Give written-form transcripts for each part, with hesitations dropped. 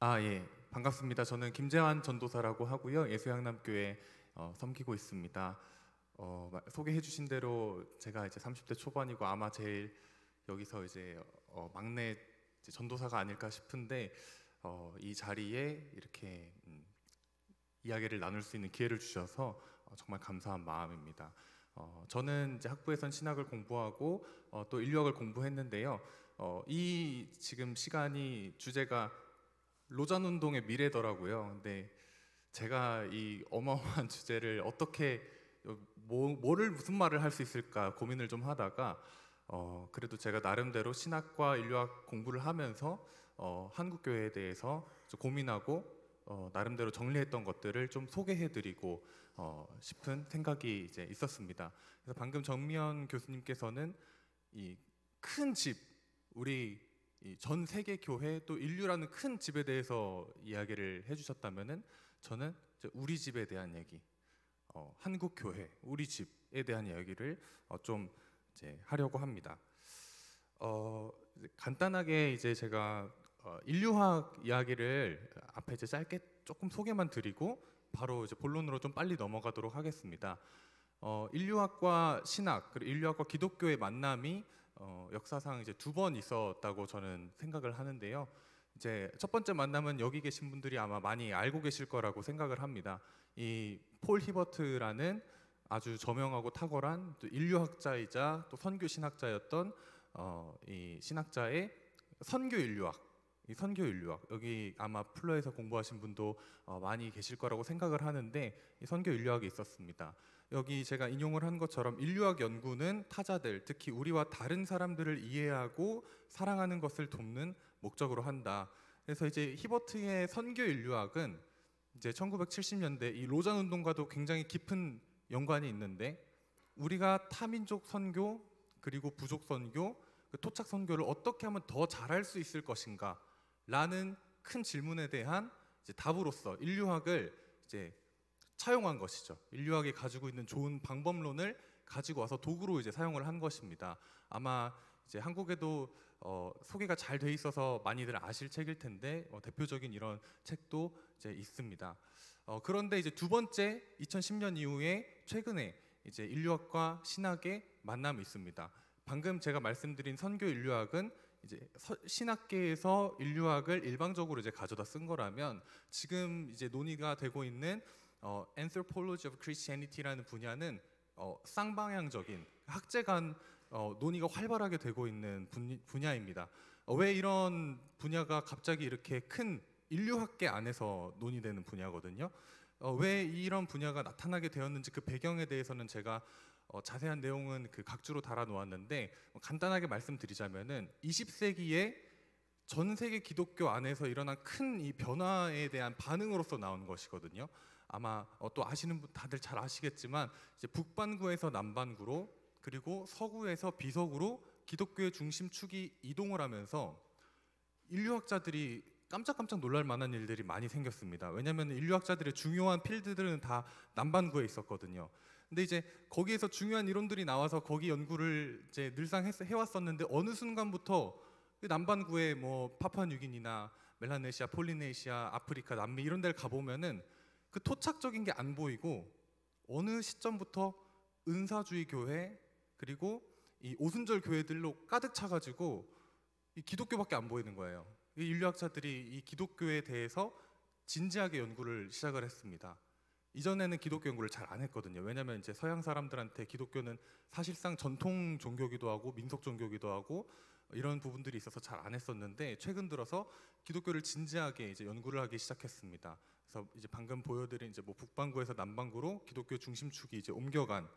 예. 반갑습니다. 저는 김재환 전도사라고 하고요. 예수양남교회 섬기고 있습니다. 소개해 주신 대로 제가 이제 30대 초반이고 아마 제일 여기서 이제 막내 이제 전도사가 아닐까 싶은데 이 자리에 이렇게 이야기를 나눌 수 있는 기회를 주셔서 정말 감사한 마음입니다. 저는 이제 학부에선 신학을 공부하고 또 인류학을 공부했는데요. 이 지금 시간이 주제가 로잔 운동의 미래더라고요. 근데 제가 이 어마어마한 주제를 어떻게 뭐를 무슨 말을 할 수 있을까 고민을 좀 하다가 그래도 제가 나름대로 신학과 인류학 공부를 하면서 한국 교회에 대해서 좀 고민하고 나름대로 정리했던 것들을 좀 소개해드리고 싶은 생각이 이제 있었습니다. 그래서 방금 정미연 교수님께서는 이 큰 집, 우리 이 전 세계 교회 또 인류라는 큰 집에 대해서 이야기를 해주셨다면은 저는 이제 우리 집에 대한 얘기, 한국 교회, 우리 집에 대한 이야기를 좀 이제 하려고 합니다. 이제 간단하게 이제 제가 인류학 이야기를 앞에 이제 짧게 조금 소개만 드리고 바로 이제 본론으로 좀 빨리 넘어가도록 하겠습니다. 인류학과 신학 그리고 인류학과 기독교의 만남이 역사상 이제 두 번 있었다고 저는 생각을 하는데요. 이제 첫 번째 만남은 여기 계신 분들이 아마 많이 알고 계실 거라고 생각을 합니다. 이 폴 히버트라는 아주 저명하고 탁월한 또 인류학자이자 또 선교 신학자였던 이 신학자의 선교 인류학, 이 선교 인류학, 여기 아마 플러에서 공부하신 분도 많이 계실 거라고 생각을 하는데 이 선교 인류학이 있었습니다. 여기 제가 인용을 한 것처럼 인류학 연구는 타자들, 특히 우리와 다른 사람들을 이해하고 사랑하는 것을 돕는 목적으로 한다. 그래서 이제 히버트의 선교 인류학은 이제 1970년대 이 로잔 운동과도 굉장히 깊은 연관이 있는데 우리가 타민족 선교 그리고 부족 선교, 그 토착 선교를 어떻게 하면 더 잘할 수 있을 것인가 라는 큰 질문에 대한 이제 답으로서 인류학을 이제 차용한 것이죠. 인류학이 가지고 있는 좋은 방법론을 가지고 와서 도구로 이제 사용을 한 것입니다. 아마 이제 한국에도 소개가 잘 돼 있어서 많이들 아실 책일 텐데 대표적인 이런 책도 이제 있습니다. 그런데 이제 두 번째 2010년 이후에 최근에 이제 인류학과 신학의 만남이 있습니다. 방금 제가 말씀드린 선교 인류학은 이제 신학계에서 인류학을 일방적으로 이제 가져다 쓴 거라면 지금 이제 논의가 되고 있는 Anthropology of Christianity라는 분야는 쌍방향적인 학제 간 논의가 활발하게 되고 있는 분야입니다. 왜 이런 분야가 갑자기 이렇게 큰 인류학계 안에서 논의되는 분야거든요. 왜 이런 분야가 나타나게 되었는지 그 배경에 대해서는 제가 자세한 내용은 그 각주로 달아 놓았는데 간단하게 말씀드리자면은 20세기에 전 세계 기독교 안에서 일어난 큰 이 변화에 대한 반응으로서 나온 것이거든요. 아마 또 아시는 분 다들 잘 아시겠지만 이제 북반구에서 남반구로 그리고 서구에서 비서구로 기독교의 중심축이 이동을 하면서 인류학자들이 깜짝깜짝 놀랄 만한 일들이 많이 생겼습니다. 왜냐하면 인류학자들의 중요한 필드들은 다 남반구에 있었거든요. 근데 이제 거기에서 중요한 이론들이 나와서 거기 연구를 이제 늘상 해왔었는데 어느 순간부터 남반구에 뭐 파푸아뉴기니나 멜라네시아, 폴리네시아, 아프리카, 남미 이런 데를 가보면은 그 토착적인 게 안 보이고 어느 시점부터 은사주의 교회 그리고 이 오순절 교회들로 가득 차가지고 이 기독교밖에 안 보이는 거예요. 이 인류학자들이 이 기독교에 대해서 진지하게 연구를 시작을 했습니다. 이전에는 기독교 연구를 잘 안 했거든요. 왜냐하면 이제 서양 사람들한테 기독교는 사실상 전통 종교기도 하고 민속 종교기도 하고 이런 부분들이 있어서 잘 안 했었는데 최근 들어서 기독교를 진지하게 이제 연구를 하기 시작했습니다. 그래서 이제 방금 보여드린 이제 뭐 북반구에서 남반구로 기독교 중심축이 이제 옮겨간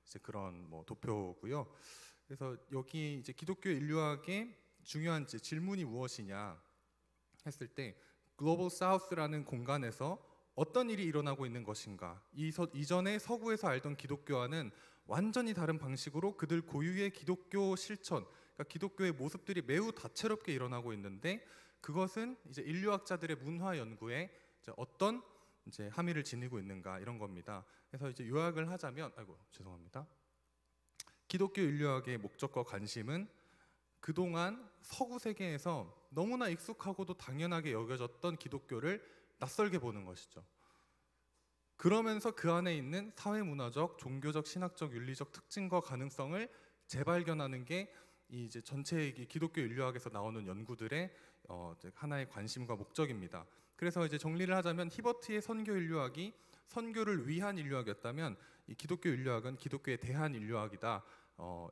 이제 그런 뭐 도표고요. 그래서 여기 이제 기독교 인류학의 중요한 이제 질문이 무엇이냐 했을 때 글로벌 사우스라는 공간에서 어떤 일이 일어나고 있는 것인가? 이전에 서구에서 알던 기독교와는 완전히 다른 방식으로 그들 고유의 기독교 실천, 그러니까 기독교의 모습들이 매우 다채롭게 일어나고 있는데 그것은 이제 인류학자들의 문화 연구에 이제 어떤 이제 함의를 지니고 있는가 이런 겁니다. 그래서 이제 요약을 하자면, 아이고 죄송합니다. 기독교 인류학의 목적과 관심은 그동안 서구 세계에서 너무나 익숙하고도 당연하게 여겨졌던 기독교를 낯설게 보는 것이죠. 그러면서 그 안에 있는 사회문화적, 종교적, 신학적, 윤리적 특징과 가능성을 재발견하는 게 이제 전체 기독교 인류학에서 나오는 연구들의 하나의 관심과 목적입니다. 그래서 이제 정리를 하자면 히버트의 선교 인류학이 선교를 위한 인류학이었다면 이 기독교 인류학은 기독교에 대한 인류학이다.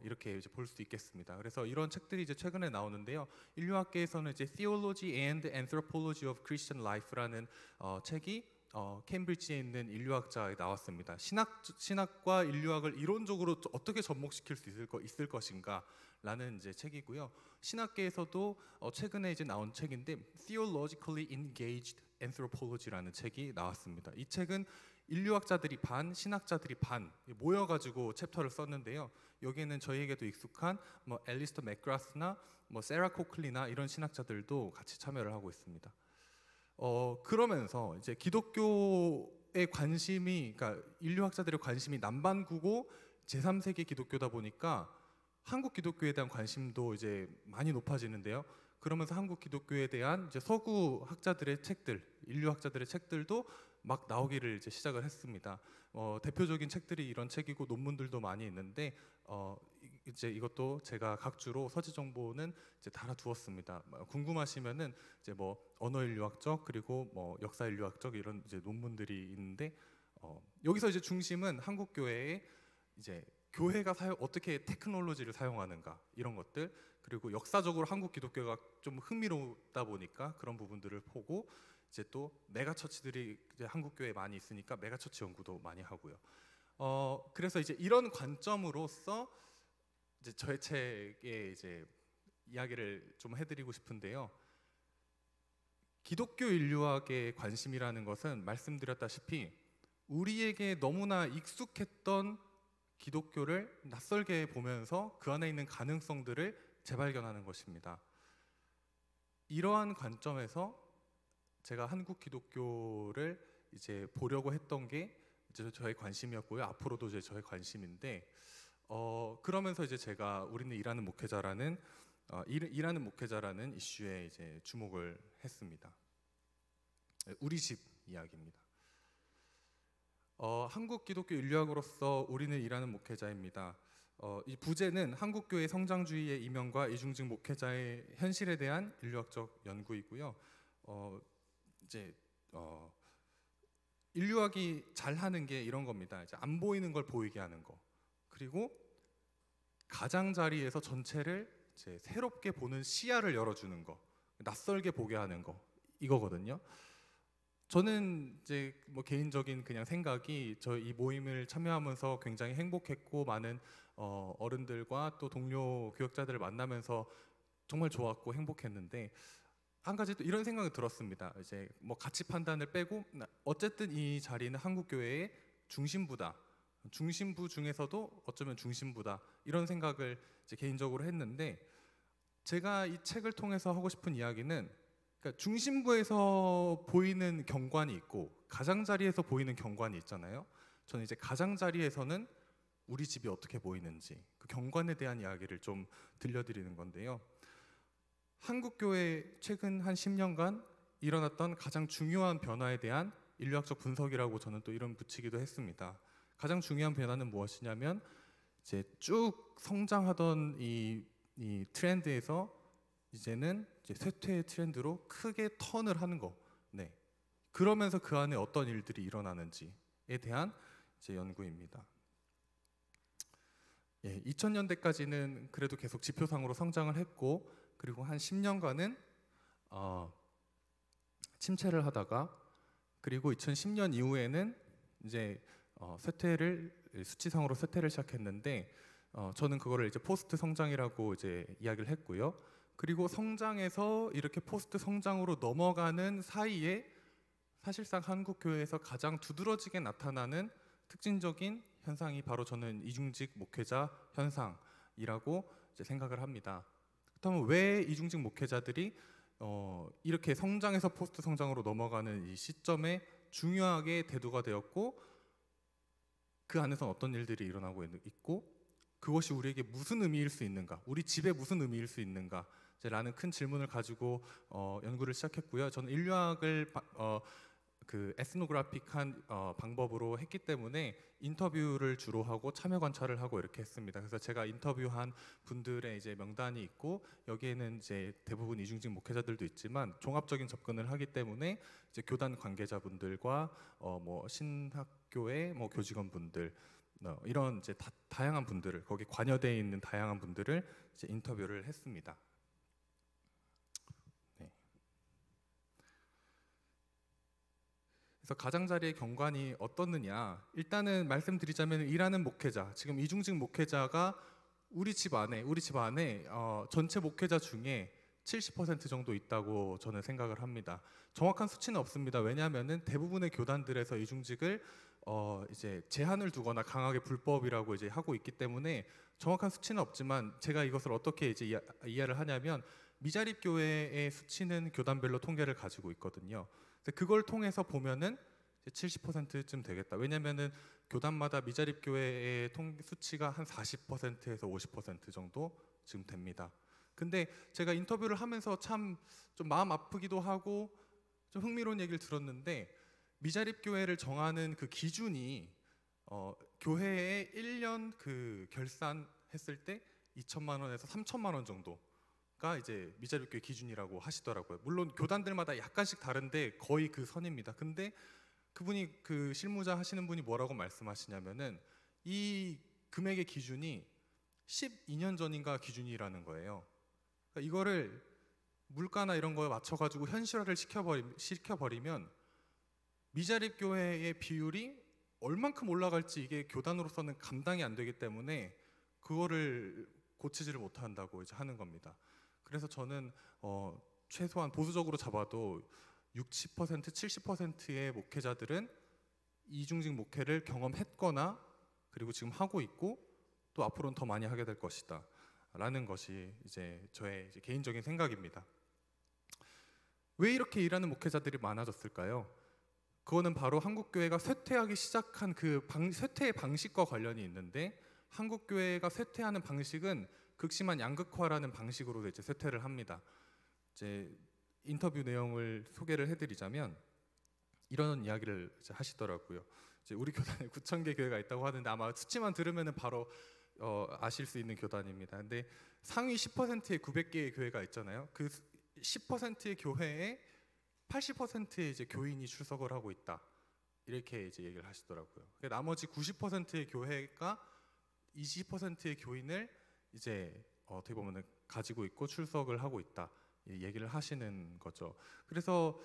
이렇게 이제 볼 수 있겠습니다. 그래서 이런 책들이 이제 최근에 나오는데요. 인류학계에서는 이제 Theology and Anthropology of Christian Life라는 책이 케임브리지에 있는 인류학자에 나왔습니다. 신학과 인류학을 이론적으로 어떻게 접목시킬 수 있을 것인가 라는 이제 책이고요. 신학계에서도 최근에 이제 나온 책인데 Theologically Engaged Anthropology라는 책이 나왔습니다. 이 책은 인류학자들이 반, 신학자들이 반 모여가지고 챕터를 썼는데요. 여기에는 저희에게도 익숙한 뭐 앨리스터 맥그라스나 뭐 세라 코클리나 이런 신학자들도 같이 참여를 하고 있습니다. 그러면서 이제 기독교의 관심이, 그러니까 인류학자들의 관심이 남반구고 제3세계 기독교다 보니까 한국 기독교에 대한 관심도 이제 많이 높아지는데요. 그러면서 한국 기독교에 대한 이제 서구 학자들의 책들, 인류학자들의 책들도 막 나오기를 이제 시작을 했습니다. 대표적인 책들이 이런 책이고 논문들도 많이 있는데 이제 이것도 제가 각주로 서지 정보는 이제 달아두었습니다. 궁금하시면은 이제 뭐 언어 인류학적 그리고 뭐 역사 인류학적 이런 이제 논문들이 있는데 여기서 이제 중심은 한국 교회의 이제 교회가 어떻게 테크놀로지를 사용하는가 이런 것들, 그리고 역사적으로 한국 기독교가 좀 흥미롭다 보니까 그런 부분들을 보고 이제 또 메가처치들이 이제 한국 교회에 많이 있으니까 메가처치 연구도 많이 하고요. 그래서 이제 이런 관점으로서 이제 저의 책에 이제 이야기를 좀 해드리고 싶은데요. 기독교 인류학의 관심이라는 것은 말씀드렸다시피 우리에게 너무나 익숙했던 기독교를 낯설게 보면서 그 안에 있는 가능성들을 재발견하는 것입니다. 이러한 관점에서 제가 한국 기독교를 이제 보려고 했던 게 이제 저의 관심이었고요. 앞으로도 이제 저의 관심인데 그러면서 이제 제가 우리는 일하는 목회자라는 일하는 목회자라는 이슈에 이제 주목을 했습니다. 우리 집 이야기입니다. 한국 기독교 인류학으로서 우리는 일하는 목회자입니다. 이 부제는 한국교회 성장주의의 이면과 이중직 목회자의 현실에 대한 인류학적 연구이고요. 이제 인류학이 잘하는 게 이런 겁니다. 이제 안 보이는 걸 보이게 하는 거, 그리고 가장자리에서 전체를 이제 새롭게 보는 시야를 열어주는 거, 낯설게 보게 하는 거, 이거거든요. 저는 이제 뭐 개인적인 그냥 생각이 저 이 모임을 참여하면서 굉장히 행복했고 많은 어른들과 또 동료 교역자들을 만나면서 정말 좋았고 행복했는데 한 가지 또 이런 생각이 들었습니다. 이제 뭐 가치 판단을 빼고 어쨌든 이 자리는 한국 교회의 중심부다. 중심부 중에서도 어쩌면 중심부다. 이런 생각을 이제 개인적으로 했는데 제가 이 책을 통해서 하고 싶은 이야기는 그러니까 중심부에서 보이는 경관이 있고 가장자리에서 보이는 경관이 있잖아요. 저는 이제 가장자리에서는 우리 집이 어떻게 보이는지 그 경관에 대한 이야기를 좀 들려드리는 건데요. 한국교회 최근 한 10년간 일어났던 가장 중요한 변화에 대한 인류학적 분석이라고 저는 또 이름 붙이기도 했습니다. 가장 중요한 변화는 무엇이냐면 이제 쭉 성장하던 이 트렌드에서 이제는 이제 쇠퇴의 트렌드로 크게 턴을 하는 거. 네. 그러면서 그 안에 어떤 일들이 일어나는지에 대한 이제 연구입니다. 2000년대까지는 그래도 계속 지표상으로 성장을 했고 그리고 한 10년간은 침체를 하다가 그리고 2010년 이후에는 이제 쇠퇴를 수치상으로 쇠퇴를 시작했는데 저는 그거를 이제 포스트 성장이라고 이제 이야기를 했고요. 그리고 성장에서 이렇게 포스트 성장으로 넘어가는 사이에 사실상 한국 교회에서 가장 두드러지게 나타나는 특징적인 현상이 바로 저는 이중직 목회자 현상이라고 이제 생각을 합니다. 그렇다면 왜 이중직 목회자들이 이렇게 성장에서 포스트 성장으로 넘어가는 이 시점에 중요하게 대두가 되었고 그 안에서 어떤 일들이 일어나고 있고 그것이 우리에게 무슨 의미일 수 있는가, 우리 집에 무슨 의미일 수 있는가 라는 큰 질문을 가지고 연구를 시작했고요. 저는 인류학을 그 에스노그래픽한 방법으로 했기 때문에 인터뷰를 주로 하고 참여 관찰을 하고 이렇게 했습니다. 그래서 제가 인터뷰한 분들의 이제 명단이 있고 여기에는 이제 대부분 이중직 목회자들도 있지만 종합적인 접근을 하기 때문에 이제 교단 관계자분들과 뭐 신학교의 뭐 교직원분들 이런 이제 다양한 분들을 거기 관여되어 있는 다양한 분들을 이제 인터뷰를 했습니다. 그래서 가장자리의 경관이 어떻느냐, 일단은 말씀드리자면 일하는 목회자, 지금 이중직 목회자가 우리 집 안에 전체 목회자 중에 70% 정도 있다고 저는 생각을 합니다. 정확한 수치는 없습니다. 왜냐하면은 대부분의 교단들에서 이중직을 이제 제한을 두거나 강하게 불법이라고 이제 하고 있기 때문에 정확한 수치는 없지만 제가 이것을 어떻게 이제 이해를 하냐면 미자립 교회의 수치는 교단별로 통계를 가지고 있거든요. 그걸 통해서 보면은 70%쯤 되겠다. 왜냐면은 교단마다 미자립 교회의 수치가 한 40%에서 50% 정도 지금 됩니다. 근데 제가 인터뷰를 하면서 참 좀 마음 아프기도 하고 좀 흥미로운 얘기를 들었는데 미자립 교회를 정하는 그 기준이 교회에 1년 그 결산했을 때 2천만 원에서 3천만 원 정도가 이제 미자립 교회 기준이라고 하시더라고요. 물론 교단들마다 약간씩 다른데 거의 그 선입니다. 근데 그분이 그 실무자 하시는 분이 뭐라고 말씀하시냐면은 이 금액의 기준이 12년 전인가 기준이라는 거예요. 그러니까 이거를 물가나 이런 거에 맞춰가지고 현실화를 시켜버리면 미자립 교회의 비율이 얼만큼 올라갈지 이게 교단으로서는 감당이 안 되기 때문에 그거를 고치지를 못한다고 이제 하는 겁니다. 그래서 저는 최소한 보수적으로 잡아도 60%, 70%의 목회자들은 이중직 목회를 경험했거나 그리고 지금 하고 있고 또 앞으로는 더 많이 하게 될 것이다 라는 것이 이제 저의 이제 개인적인 생각입니다. 왜 이렇게 일하는 목회자들이 많아졌을까요? 그거는 바로 한국교회가 쇠퇴하기 시작한 그 쇠퇴의 방식과 관련이 있는데 한국교회가 쇠퇴하는 방식은 극심한 양극화라는 방식으로 이제 쇠퇴를 합니다. 이제 인터뷰 내용을 소개를 해드리자면 이런 이야기를 이제 하시더라고요. 이제 우리 교단에 9,000개 교회가 있다고 하는데 아마 수치만 들으면은 바로 아실 수 있는 교단입니다. 근데 상위 10%의 900개의 교회가 있잖아요. 그 10%의 교회에 80%의 이제 교인이 출석을 하고 있다. 이렇게 이제 얘기를 하시더라고요. 나머지 90%의 교회가 20%의 교인을 이제 어떻게 보면은 가지고 있고 출석을 하고 있다. 얘기를 하시는 거죠. 그래서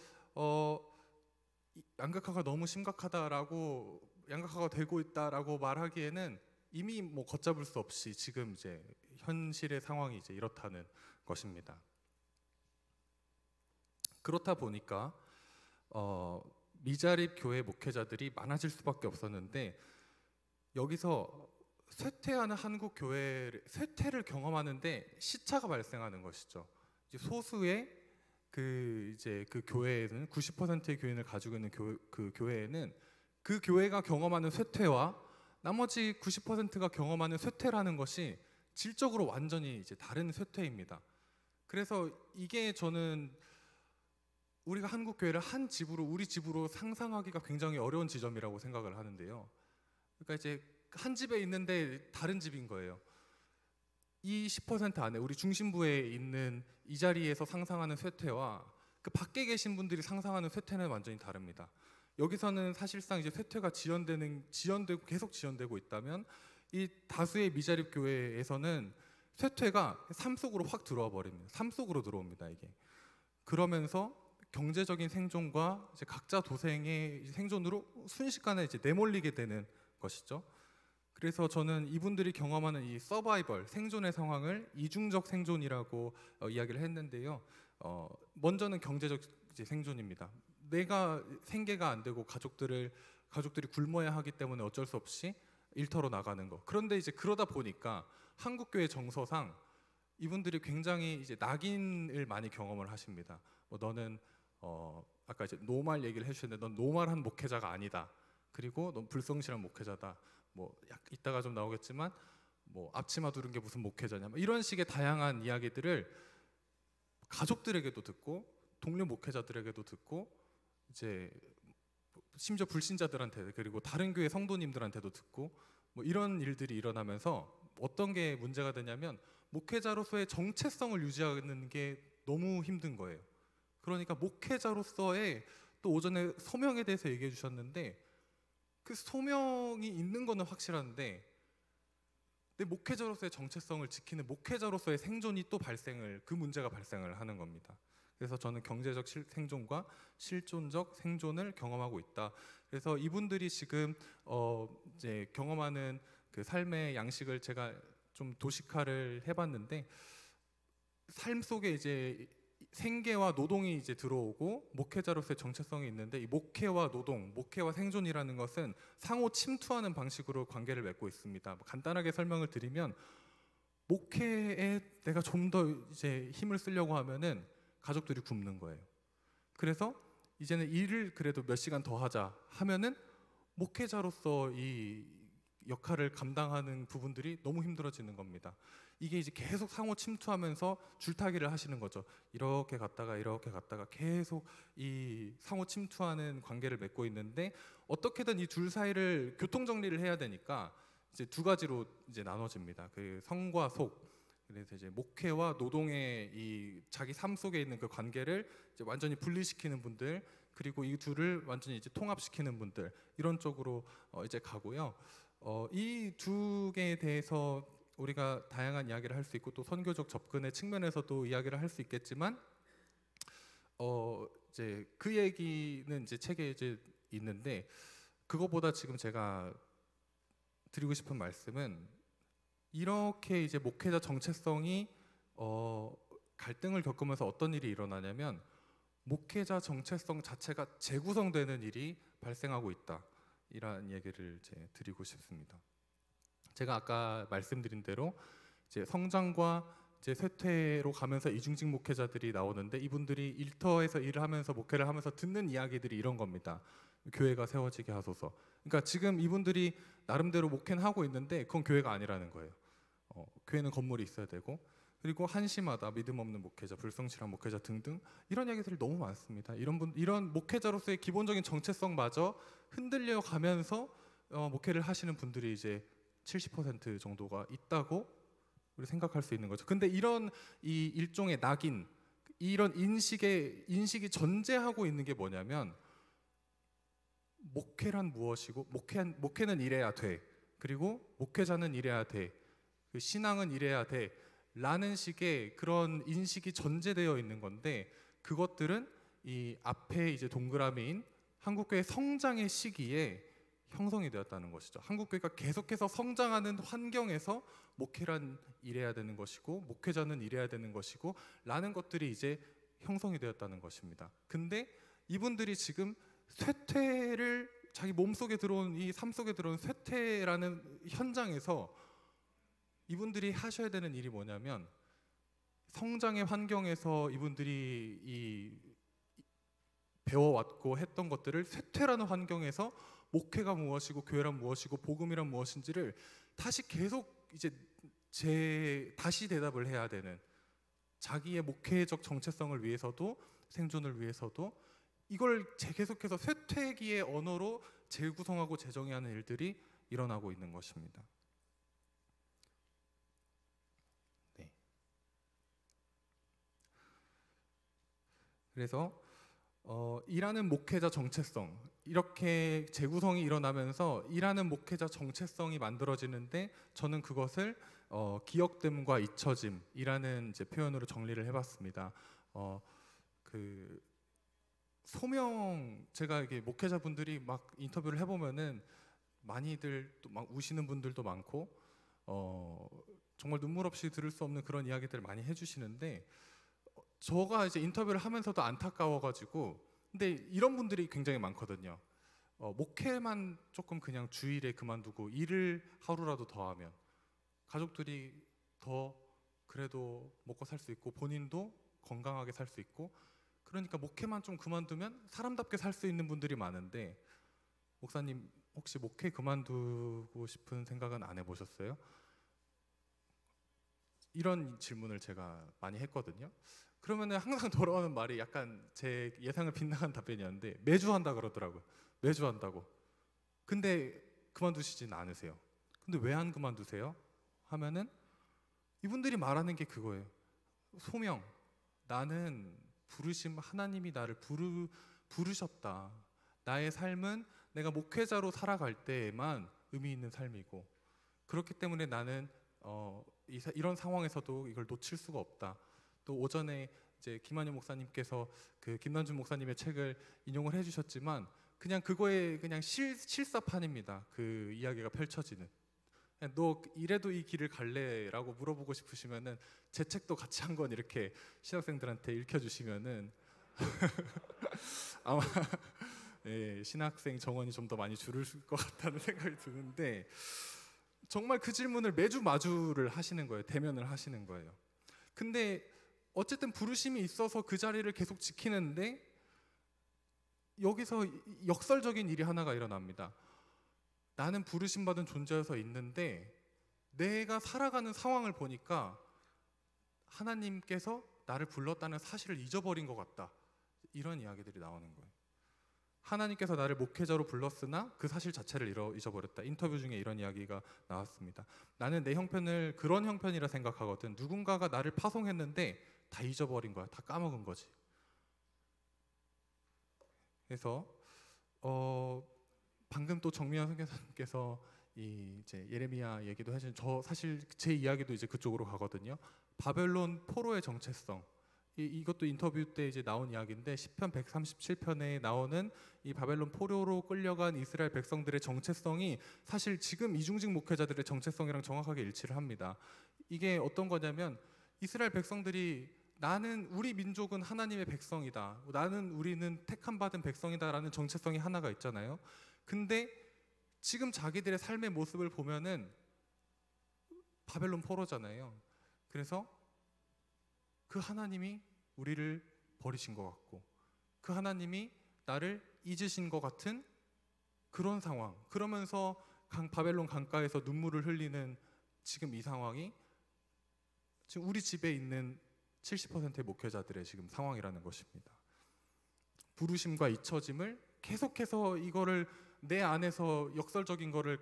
양극화가 너무 심각하다라고 양극화가 되고 있다라고 말하기에는 이미 뭐 걷잡을 수 없이 지금 이제 현실의 상황이 이제 이렇다는 것입니다. 그렇다 보니까 미자립 교회 목회자들이 많아질 수밖에 없었는데 여기서 쇠퇴하는 한국 교회 쇠퇴를 경험하는데 시차가 발생하는 것이죠. 이제 소수의 그 교회에는 90%의 교인을 가지고 있는 그 교회에는 그 교회가 경험하는 쇠퇴와 나머지 90%가 경험하는 쇠퇴라는 것이 질적으로 완전히 이제 다른 쇠퇴입니다. 그래서 이게 저는 우리가 한국 교회를 한 집으로 우리 집으로 상상하기가 굉장히 어려운 지점이라고 생각을 하는데요. 그러니까 이제 한 집에 있는데 다른 집인 거예요. 이 10% 안에 우리 중심부에 있는 이 자리에서 상상하는 쇠퇴와 그 밖에 계신 분들이 상상하는 쇠퇴는 완전히 다릅니다. 여기서는 사실상 이제 쇠퇴가 지연되고 계속 지연되고 있다면 이 다수의 미자립 교회에서는 쇠퇴가 삶 속으로 확 들어와 버립니다. 삶 속으로 들어옵니다. 이게 그러면서 경제적인 생존과 이제 각자 도생의 생존으로 순식간에 이제 내몰리게 되는 것이죠. 그래서 저는 이분들이 경험하는 이 서바이벌 생존의 상황을 이중적 생존이라고 이야기를 했는데요. 먼저는 경제적 이제 생존입니다. 내가 생계가 안 되고 가족들이 굶어야 하기 때문에 어쩔 수 없이 일터로 나가는 거. 그런데 이제 그러다 보니까 한국교회 정서상 이분들이 굉장히 이제 낙인을 많이 경험을 하십니다. 너는 아까 이제 노말 얘기를 해주셨는데 넌 노말한 목회자가 아니다. 그리고 넌 불성실한 목회자다. 뭐 이따가 좀 나오겠지만 뭐 앞치마 두른 게 무슨 목회자냐, 뭐 이런 식의 다양한 이야기들을 가족들에게도 듣고 동료 목회자들에게도 듣고 이제 심지어 불신자들한테 그리고 다른 교회 성도님들한테도 듣고 뭐 이런 일들이 일어나면서 어떤 게 문제가 되냐면 목회자로서의 정체성을 유지하는 게 너무 힘든 거예요. 그러니까 목회자로서의 또 오전에 소명에 대해서 얘기해 주셨는데 그 소명이 있는 거는 확실한데 내 목회자로서의 정체성을 지키는 목회자로서의 생존이 또 그 문제가 발생을 하는 겁니다. 그래서 저는 경제적 생존과 실존적 생존을 경험하고 있다. 그래서 이분들이 지금 이제 경험하는 그 삶의 양식을 제가 좀 도식화를 해봤는데 삶 속에 이제 생계와 노동이 이제 들어오고 목회자로서의 정체성이 있는데 이 목회와 노동, 목회와 생존이라는 것은 상호 침투하는 방식으로 관계를 맺고 있습니다. 뭐 간단하게 설명을 드리면 목회에 내가 좀 더 이제 힘을 쓰려고 하면은 가족들이 굶는 거예요. 그래서 이제는 일을 그래도 몇 시간 더 하자 하면은 목회자로서 이 역할을 감당하는 부분들이 너무 힘들어지는 겁니다. 이게 이제 계속 상호 침투하면서 줄타기를 하시는 거죠. 이렇게 갔다가 계속 이 상호 침투하는 관계를 맺고 있는데 어떻게든 이 둘 사이를 교통 정리를 해야 되니까 이제 두 가지로 이제 나눠집니다. 그 성과 속. 그래서 이제 목회와 노동의 이 자기 삶 속에 있는 그 관계를 이제 완전히 분리시키는 분들, 그리고 이 둘을 완전히 이제 통합시키는 분들, 이런 쪽으로 이제 가고요. 이 두 개에 대해서 우리가 다양한 이야기를 할 수 있고 또 선교적 접근의 측면에서도 이야기를 할 수 있겠지만 이제 그 얘기는 이제 책에 이제 있는데 그거보다 지금 제가 드리고 싶은 말씀은 이렇게 이제 목회자 정체성이 갈등을 겪으면서 어떤 일이 일어나냐면 목회자 정체성 자체가 재구성되는 일이 발생하고 있다. 이런 얘기를 이제 드리고 싶습니다. 제가 아까 말씀드린 대로 이제 성장과 이제 쇠퇴로 가면서 이중직 목회자들이 나오는데 이분들이 일터에서 일을 하면서 목회를 하면서 듣는 이야기들이 이런 겁니다. 교회가 세워지게 하소서. 그러니까 지금 이분들이 나름대로 목회는 하고 있는데 그건 교회가 아니라는 거예요. 교회는 건물이 있어야 되고 그리고 한심하다, 믿음 없는 목회자, 불성실한 목회자 등등 이런 얘기들이 너무 많습니다. 이런 목회자로서의 기본적인 정체성마저 흔들려 가면서 목회를 하시는 분들이 이제 70% 정도가 있다고 우리 생각할 수 있는 거죠. 근데 이런 이 일종의 낙인, 이런 인식이 전제하고 있는 게 뭐냐면 목회란 무엇이고 목회는 이래야 돼. 그리고 목회자는 이래야 돼. 그 신앙은 이래야 돼. 라는 식의 그런 인식이 전제되어 있는 건데 그것들은 이 앞에 이제 동그라미인 한국교회 성장의 시기에 형성이 되었다는 것이죠. 한국교회가 계속해서 성장하는 환경에서 목회란 이래야 되는 것이고 목회자는 이래야 되는 것이고 라는 것들이 이제 형성이 되었다는 것입니다. 근데 이분들이 지금 쇠퇴를 자기 몸속에 들어온 이 삶 속에 들어온 쇠퇴라는 현장에서 이분들이 하셔야 되는 일이 뭐냐면 성장의 환경에서 이분들이 이 배워왔고 했던 것들을 쇠퇴라는 환경에서 목회가 무엇이고 교회란 무엇이고 복음이란 무엇인지를 다시 계속 이제 다시 대답을 해야 되는 자기의 목회적 정체성을 위해서도 생존을 위해서도 이걸 계속해서 쇠퇴기의 언어로 재구성하고 재정의하는 일들이 일어나고 있는 것입니다. 네. 그래서 일하는 목회자 정체성 이렇게 재구성이 일어나면서 일하는 목회자 정체성이 만들어지는데 저는 그것을 기억됨과 잊혀짐이라는 이제 표현으로 정리를 해봤습니다. 그 소명 제가 이게 목회자분들이 막 인터뷰를 해보면은 많이들 또 막 우시는 분들도 많고 정말 눈물 없이 들을 수 없는 그런 이야기들을 많이 해주시는데 저가 이제 인터뷰를 하면서도 안타까워가지고 근데 이런 분들이 굉장히 많거든요. 목회만 조금 그냥 주일에 그만두고 일을 하루라도 더 하면 가족들이 더 그래도 먹고 살 수 있고 본인도 건강하게 살 수 있고 그러니까 목회만 좀 그만두면 사람답게 살 수 있는 분들이 많은데 목사님 혹시 목회 그만두고 싶은 생각은 안 해보셨어요? 이런 질문을 제가 많이 했거든요. 그러면은 항상 돌아오는 말이 약간 제 예상을 빗나간 답변이었는데 매주 한다 그러더라고요. 매주 한다고. 근데 그만두시진 않으세요. 근데 왜 안 그만두세요? 하면은 이분들이 말하는 게 그거예요. 소명. 나는 부르심, 하나님이 나를 부르셨다. 나의 삶은 내가 목회자로 살아갈 때에만 의미 있는 삶이고, 그렇기 때문에 나는 이런 상황에서도 이걸 놓칠 수가 없다. 또 오전에 이제 김한효 목사님께서 그 김남준 목사님의 책을 인용을 해주셨지만 그냥 그거에 그냥 실사판입니다. 그 이야기가 펼쳐지는. 너 이래도 이 길을 갈래라고 물어보고 싶으시면은 제 책도 같이 한 권 이렇게 신학생들한테 읽혀주시면은 아마 예, 신학생 정원이 좀 더 많이 줄을 것 같다는 생각이 드는데, 정말 그 질문을 매주 마주를 하시는 거예요. 대면을 하시는 거예요. 근데 어쨌든 부르심이 있어서 그 자리를 계속 지키는데 여기서 역설적인 일이 하나가 일어납니다. 나는 부르심 받은 존재여서 있는데 내가 살아가는 상황을 보니까 하나님께서 나를 불렀다는 사실을 잊어버린 것 같다. 이런 이야기들이 나오는 거예요. 하나님께서 나를 목회자로 불렀으나 그 사실 자체를 잊어버렸다. 인터뷰 중에 이런 이야기가 나왔습니다. 나는 내 형편을 그런 형편이라 생각하거든. 누군가가 나를 파송했는데 다 잊어버린 거야. 다 까먹은 거지. 그래서 방금 또 정미연 선교사님께서 이제 예레미야 얘기도 해주신, 저 사실 제 이야기도 이제 그쪽으로 가거든요. 바벨론 포로의 정체성. 이것도 인터뷰 때 이제 나온 이야기인데 시편 137편에 나오는 이 바벨론 포로로 끌려간 이스라엘 백성들의 정체성이 사실 지금 이중직 목회자들의 정체성이랑 정확하게 일치를 합니다. 이게 어떤 거냐면 이스라엘 백성들이 나는 우리 민족은 하나님의 백성이다. 우리는 택함 받은 백성이다라는 정체성이 하나가 있잖아요. 근데 지금 자기들의 삶의 모습을 보면은 바벨론 포로잖아요. 그래서 그 하나님이 우리를 버리신 것 같고 그 하나님이 나를 잊으신 것 같은 그런 상황. 그러면서 바벨론 강가에서 눈물을 흘리는 지금 이 상황이 지금 우리 집에 있는 70%의 목회자들의 지금 상황이라는 것입니다. 부르심과 잊혀짐을 계속해서 이거를 내 안에서 역설적인 거를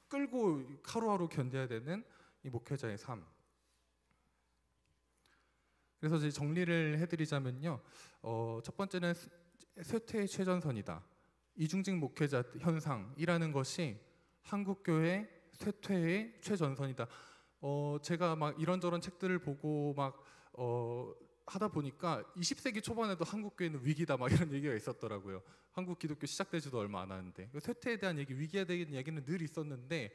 끌고 하루하루 견뎌야 되는 이 목회자의 삶. 그래서 이제 정리를 해드리자면요, 첫 번째는 쇠퇴의 최전선이다. 이중직 목회자 현상이라는 것이 한국교회 쇠퇴의 최전선이다. 제가 막 이런저런 책들을 보고 막 하다 보니까 20세기 초반에도 한국교회는 위기다 막 이런 얘기가 있었더라고요. 한국 기독교 시작되지도 얼마 안 하는데 쇠퇴에 대한 얘기, 위기에 대한 얘기는 늘 있었는데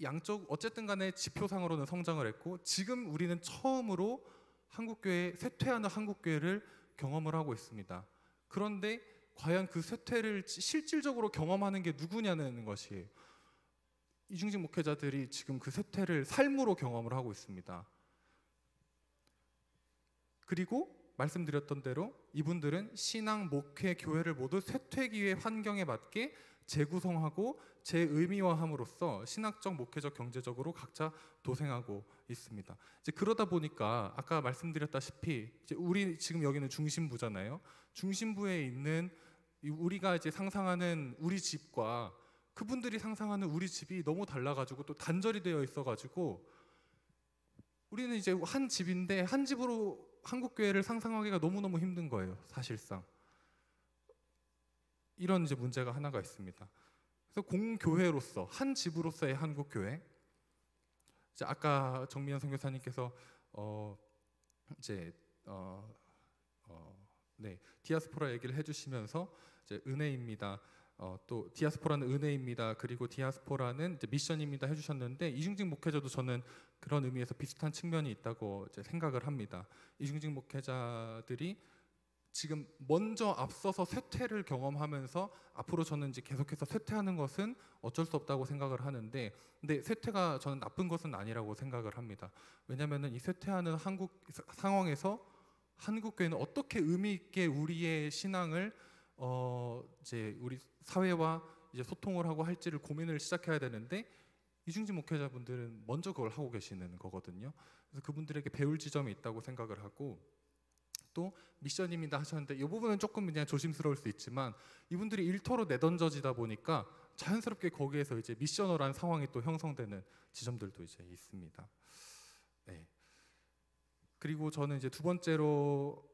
양쪽 어쨌든 간에 지표상으로는 성장을 했고 지금 우리는 처음으로 한국교회, 쇠퇴하는 한국교회를 경험을 하고 있습니다. 그런데 과연 그 쇠퇴를 실질적으로 경험하는 게 누구냐는 것이에요. 이중직 목회자들이 지금 그 쇠퇴를 삶으로 경험을 하고 있습니다. 그리고 말씀드렸던 대로 이분들은 신앙, 목회, 교회를 모두 쇠퇴기의 환경에 맞게 재구성하고 재의미화함으로써 신학적, 목회적, 경제적으로 각자 도생하고 있습니다. 이제 그러다 보니까 아까 말씀드렸다시피 이제 우리 지금 여기는 중심부잖아요. 중심부에 있는 우리가 이제 상상하는 우리 집과 그분들이 상상하는 우리 집이 너무 달라가지고 또 단절이 되어 있어가지고 우리는 이제 한 집인데 한 집으로 한국교회를 상상하기가 너무너무 힘든 거예요. 사실상 이런 이제 문제가 하나가 있습니다. 그래서 공교회로서 한 집으로서의 한국교회, 이제 아까 정미연 선교사님께서 디아스포라 얘기를 해주시면서 이제 은혜입니다. 또 디아스포라는 은혜입니다. 그리고 디아스포라는 이제 미션입니다 해주셨는데 이중직 목회자도 저는 그런 의미에서 비슷한 측면이 있다고 이제 생각을 합니다. 이중직 목회자들이 지금 먼저 앞서서 쇠퇴를 경험하면서 앞으로 저는 이제 계속해서 쇠퇴하는 것은 어쩔 수 없다고 생각을 하는데, 근데 쇠퇴가 저는 나쁜 것은 아니라고 생각을 합니다. 왜냐하면은 이 쇠퇴하는 한국 상황에서 한국교회는 어떻게 의미 있게 우리의 신앙을 이제 우리 사회와 이제 소통을 하고 할지를 고민을 시작해야 되는데 이중직 목회자분들은 먼저 그걸 하고 계시는 거거든요. 그래서 그분들에게 배울 지점이 있다고 생각을 하고, 또 미션입니다 하셨는데 이 부분은 조금 그냥 조심스러울 수 있지만 이분들이 일터로 내던져지다 보니까 자연스럽게 거기에서 이제 미셔널한 상황이 또 형성되는 지점들도 이제 있습니다. 네. 그리고 저는 이제 두 번째로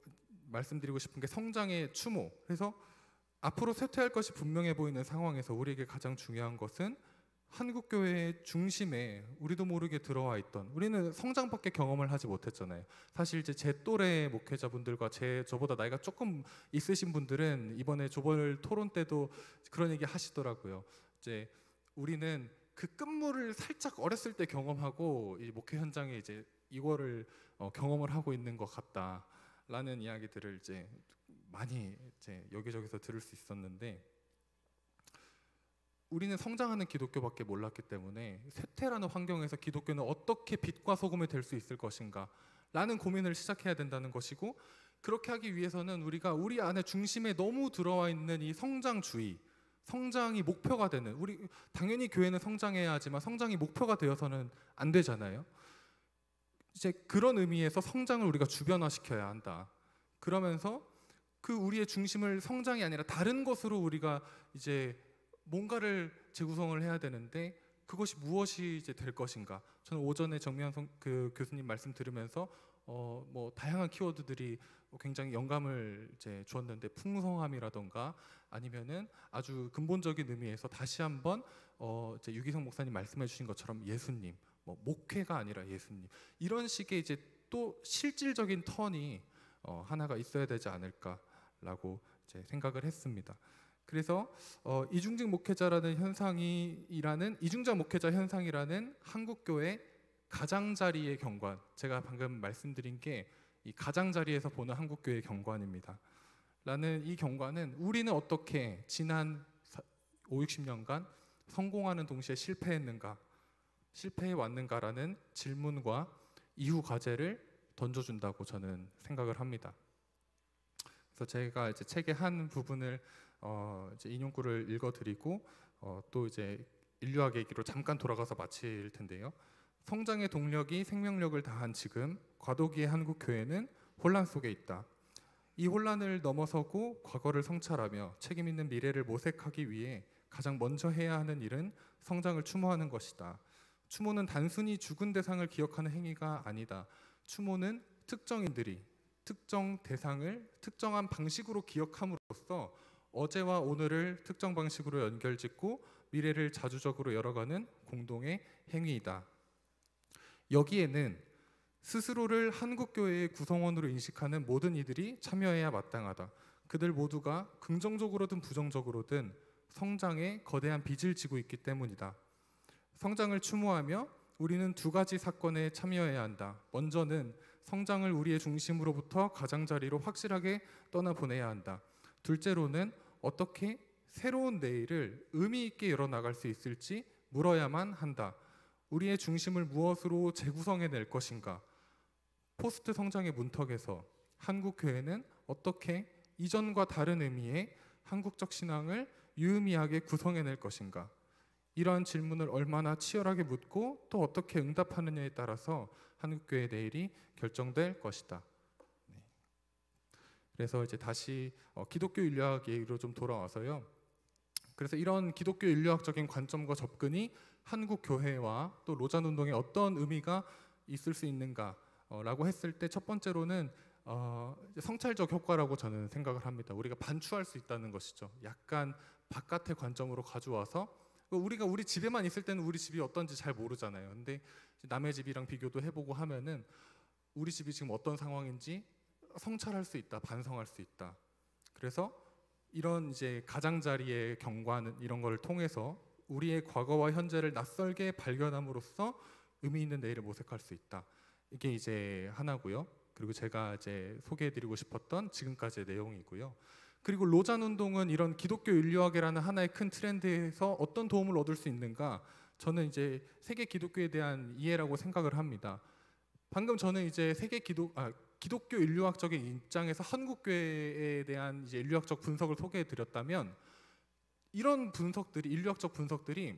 말씀드리고 싶은 게 성장의 추모. 그래서 앞으로 쇠퇴할 것이 분명해 보이는 상황에서 우리에게 가장 중요한 것은 한국교회의 중심에 우리도 모르게 들어와 있던, 우리는 성장밖에 경험을 하지 못했잖아요. 사실 이제 제 또래 목회자분들과 저보다 나이가 조금 있으신 분들은 이번에 조별 토론 때도 그런 얘기 하시더라고요. 이제 우리는 그 끝물을 살짝 어렸을 때 경험하고 이 목회 현장에 이제 이거를 경험을 하고 있는 것 같다라는 이야기들을 이제 많이 이제 여기저기서 들을 수 있었는데, 우리는 성장하는 기독교밖에 몰랐기 때문에 쇠퇴라는 환경에서 기독교는 어떻게 빛과 소금이 될 수 있을 것인가 라는 고민을 시작해야 된다는 것이고, 그렇게 하기 위해서는 우리가 우리 안에 중심에 너무 들어와 있는 이 성장주의, 성장이 목표가 되는, 우리 당연히 교회는 성장해야 하지만 성장이 목표가 되어서는 안 되잖아요. 이제 그런 의미에서 성장을 우리가 주변화시켜야 한다. 그러면서 그 우리의 중심을 성장이 아니라 다른 것으로 우리가 이제 뭔가를 재구성을 해야 되는데, 그것이 무엇이 이제 될 것인가. 저는 오전에 정미환 그 교수님 말씀 들으면서 뭐 다양한 키워드들이 굉장히 영감을 이제 주었는데, 풍성함이라던가 아니면은 아주 근본적인 의미에서 다시 한번 이제 유기성 목사님 말씀해 주신 것처럼 예수님, 뭐 목회가 아니라 예수님, 이런 식의 이제 또 실질적인 턴이 하나가 있어야 되지 않을까라고 이제 생각을 했습니다. 그래서 이중직 목회자라는 이중자 목회자 현상이라는 한국교회 가장자리의 경관, 제가 방금 말씀드린 게 이 가장자리에서 보는 한국교회의 경관입니다. 라는 이 경관은 우리는 어떻게 지난 50-60년간 성공하는 동시에 실패해 왔는가라는 질문과 이후 과제를 던져준다고 저는 생각을 합니다. 그래서 제가 이제 책의 한 부분을 이제 인용구를 읽어드리고 또 이제 인류학 얘기로 잠깐 돌아가서 마칠 텐데요. 성장의 동력이 생명력을 다한 지금 과도기의 한국 교회는 혼란 속에 있다. 이 혼란을 넘어서고 과거를 성찰하며 책임 있는 미래를 모색하기 위해 가장 먼저 해야 하는 일은 성장을 추모하는 것이다. 추모는 단순히 죽은 대상을 기억하는 행위가 아니다. 추모는 특정인들이 특정 대상을 특정한 방식으로 기억함으로써 어제와 오늘을 특정 방식으로 연결짓고 미래를 자주적으로 열어가는 공동의 행위이다. 여기에는 스스로를 한국교회의 구성원으로 인식하는 모든 이들이 참여해야 마땅하다. 그들 모두가 긍정적으로든 부정적으로든 성장에 거대한 빚을 지고 있기 때문이다. 성장을 추모하며 우리는 두 가지 사건에 참여해야 한다. 먼저는 성장을 우리의 중심으로부터 가장자리로 확실하게 떠나보내야 한다. 둘째로는 어떻게 새로운 내일을 의미 있게 열어나갈 수 있을지 물어야만 한다. 우리의 중심을 무엇으로 재구성해낼 것인가? 포스트 성장의 문턱에서 한국 교회는 어떻게 이전과 다른 의미의 한국적 신앙을 유의미하게 구성해낼 것인가? 이러한 질문을 얼마나 치열하게 묻고 또 어떻게 응답하느냐에 따라서 한국교회의 내일이 결정될 것이다. 네. 그래서 이제 다시 기독교 인류학 얘기로 좀 돌아와서요. 그래서 이런 기독교 인류학적인 관점과 접근이 한국 교회와 또 로잔 운동에 어떤 의미가 있을 수 있는가라고 했을 때, 첫 번째로는 성찰적 효과라고 저는 생각을 합니다. 우리가 반추할 수 있다는 것이죠. 약간 바깥의 관점으로 가져와서, 우리가 우리 집에만 있을 때는 우리 집이 어떤지 잘 모르잖아요. 근데 남의 집이랑 비교도 해보고 하면은 우리 집이 지금 어떤 상황인지 성찰할 수 있다, 반성할 수 있다. 그래서 이런 이제 가장자리의 경관, 이런 걸 통해서 우리의 과거와 현재를 낯설게 발견함으로써 의미 있는 내일을 모색할 수 있다. 이게 이제 하나고요. 그리고 제가 이제 소개해드리고 싶었던 지금까지의 내용이고요. 그리고 로잔 운동은 이런 기독교 인류학이라는 하나의 큰 트렌드에서 어떤 도움을 얻을 수 있는가? 저는 이제 세계 기독교에 대한 이해라고 생각을 합니다. 방금 저는 이제 기독교 인류학적인 입장에서 한국교회에 대한 이제 인류학적 분석을 소개해드렸다면, 이런 분석들이, 인류학적 분석들이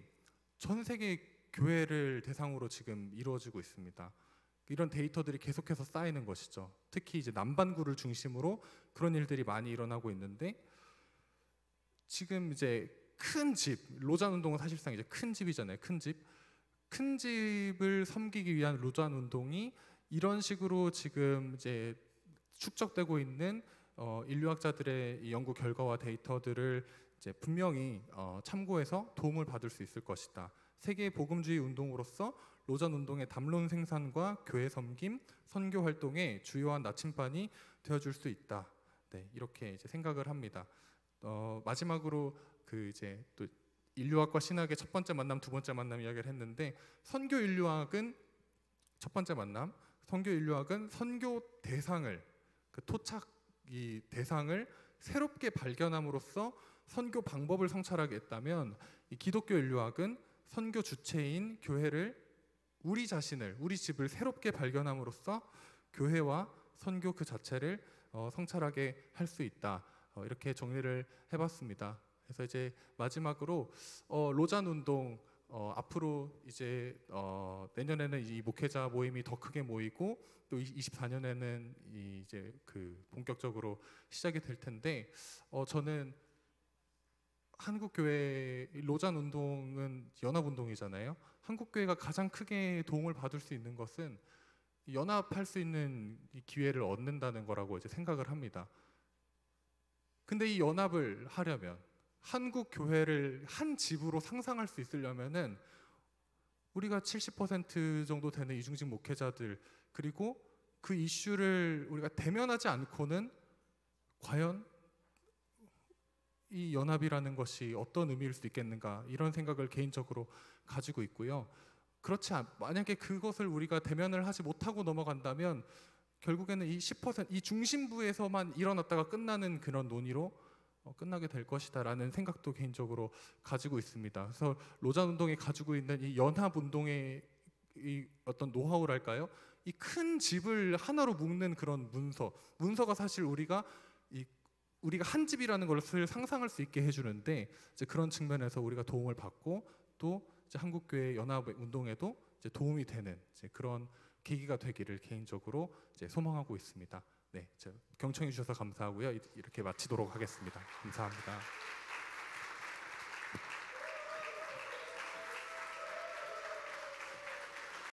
전 세계 교회를 대상으로 지금 이루어지고 있습니다. 이런 데이터들이 계속해서 쌓이는 것이죠. 특히 이제 남반구를 중심으로 그런 일들이 많이 일어나고 있는데, 지금 이제 큰 집, 로잔 운동은 사실상 이제 큰 집이잖아요. 큰 집. 큰 집을 섬기기 위한 로잔 운동이 이런 식으로 지금 이제 축적되고 있는 인류학자들의 이 연구 결과와 데이터들을 이제 분명히 참고해서 도움을 받을 수 있을 것이다. 세계 복음주의 운동으로서 로잔 운동의 담론 생산과 교회 섬김, 선교 활동의 주요한 나침반이 되어줄 수 있다. 네, 이렇게 이제 생각을 합니다. 마지막으로 그 이제 또 인류학과 신학의 첫 번째 만남, 두 번째 만남 이야기를 했는데, 선교 인류학은 첫 번째 만남, 선교 인류학은 선교 대상을, 그 토착 이 대상을 새롭게 발견함으로써 선교 방법을 성찰하겠다면, 이 기독교 인류학은 선교 주체인 교회를, 우리 자신을, 우리 집을 새롭게 발견함으로써 교회와 선교 그 자체를 성찰하게 할 수 있다. 이렇게 정리를 해봤습니다. 그래서 이제 마지막으로 로잔 운동, 앞으로 이제 내년에는 이 목회자 모임이 더 크게 모이고, 또 24년에는 이제 그 본격적으로 시작이 될 텐데, 저는 한국 교회 로잔 운동은 연합 운동이잖아요. 한국 교회가 가장 크게 도움을 받을 수 있는 것은 연합할 수 있는 이 기회를 얻는다는 거라고 이제 생각을 합니다. 근데 이 연합을 하려면, 한국 교회를 한 집으로 상상할 수 있으려면은 우리가 70% 정도 되는 이중직 목회자들, 그리고 그 이슈를 우리가 대면하지 않고는 과연 이 연합이라는 것이 어떤 의미일 수 있겠는가, 이런 생각을 개인적으로 가지고 있고요. 만약에 그것을 우리가 대면을 하지 못하고 넘어간다면 결국에는 이 10%, 이 중심부에서만 일어났다가 끝나는 그런 논의로 끝나게 될 것이다라는 생각도 개인적으로 가지고 있습니다. 그래서 로잔 운동이 가지고 있는 이 연합 운동의 이 어떤 노하우랄까요? 이 큰 집을 하나로 묶는 그런 문서가 사실 우리가 한 집이라는 것을 상상할 수 있게 해주는데, 이제 그런 측면에서 우리가 도움을 받고, 또 이제 한국 교회 연합 운동에도 이제 도움이 되는 이제 그런 계기가 되기를 개인적으로 이제 소망하고 있습니다. 네, 경청해 주셔서 감사하고요. 이렇게 마치도록 하겠습니다. 감사합니다.